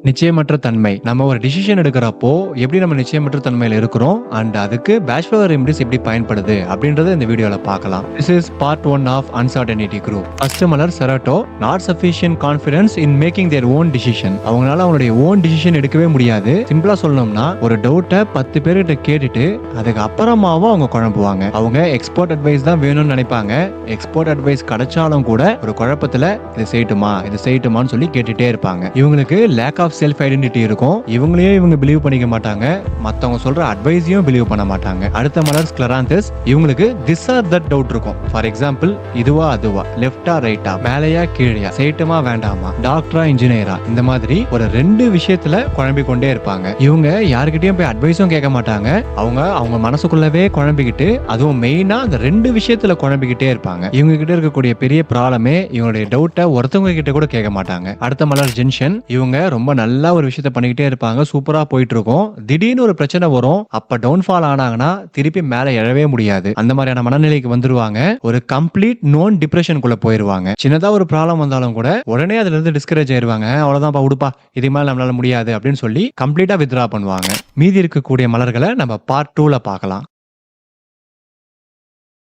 நிச்சயமற்ற தன்மை. நம்ம ஒரு டிசிஷன் எடுக்கிறப்போ, எப்படி நம்ம நிச்சயமற்ற தன்மையில இருக்கிறோம் அண்ட் அதுக்கு பேச்சுலர் ரெமிடிஸ் எப்படி பயன்படுது அப்படின்றத இந்த வீடியோல பார்க்கலாம். This is part 1 of uncertainty group. First மலர் செரட்டோ, not sufficient confidence in making their own decision. அவங்களால அவங்களுடைய ஓன் டிசிஷன் எடுக்கவே முடியாது. சிம்பிளா சொல்லணும்னா, ஒரு டவுட்டை 10 பேர்கிட்ட கேட்டுட்டு அதுக்கு அப்புறமாவும் அவங்க குழம்புவாங்க. அவங்க எக்ஸ்பர்ட் அட்வைஸ் தான் வேணும்னு நினைப்பாங்க. எக்ஸ்பர்ட் அட்வைஸ் கிடைச்சாலும் கூட ஒரு குழப்பத்துல இது செய்யட்டுமான்னு சொல்லி கேட்டுட்டே இருப்பாங்க. இவங்களுக்கு லேக் ஆஃப் செல்ஃப் ஐடென்டிட்டி இருக்கும். இவங்களையும் இவங்க பிலீவ் பண்ணிக்க மாட்டாங்க. மத்தவங்க சொல்ற அட்வைஸையும் பிலீவ் பண்ண மாட்டாங்க. அடுத்த மலர் ஸ்க்லராந்தஸ். இவங்களுக்கு திஸ் ஆர் தட் டவுட் இருக்கும். ஃபார் எக்ஸாம்பிள், இதுவா அதுவா, லெஃப்டா ரைட்டா, மேலையா கீழையா, செய்யட்டுமா வேண்டாமா, டாக்டரா இன்ஜினியரா, இந்த மாதிரி ஒரு 2 விஷயத்துல குழம்பி கொண்டே இருப்பாங்க. இவங்க யாருக்கிட்டையும் போய் அட்வைஸும் கேட்க மாட்டாங்க. அவங்க மனசுக்குள்ளவே குழம்பிக்கிட்டு, அதுவும் மெயினா அந்த 2 விஷயத்துல குழம்பிக்கிட்டே இருப்பாங்க. இவங்க கிட்ட இருக்கக்கூடிய பெரிய ப்ராப்ளமே இவங்களுடைய டவுட்டை ஒருத்தவங்க கிட்ட கூட கேட்க மாட்டாங்க. அடுத்த மலர் ஜென்ஷன். இவங்க ரொம்ப நல்லா ஒரு விஷயத்த பண்ணிக்கிட்டே இருப்பாங்க. சூப்பரா போயிட்டு இருக்கும். திடீர்னு ஒரு பிரச்சனை வரும். அப்ப டவுன்ஃபால் ஆனாங்கன்னா திருப்பி மேல எழவே முடியாது. அந்த மாதிரியான மனநிலைக்கு வந்துருவாங்க. ஒரு கம்ப்ளீட் நோன் டிப்ரெஷனுக்குள்ள போயிருவாங்க. சின்னதா ஒரு ப்ராப்ளம் வந்தாலும் கூட உடனே அதுல இருந்து டிஸ்கரேஜ் ஆயிருவாங்க. அவ்வளவுதான் உடுப்பா, இதுக்கு மேல நம்மளால முடியாது அப்படின்னு சொல்லி கம்ப்ளீட்டா வித்ரா பண்ணுவாங்க. மீதி இருக்கக்கூடிய மலர்களை நம்ம பார்ட் 2ல பார்க்கலாம்.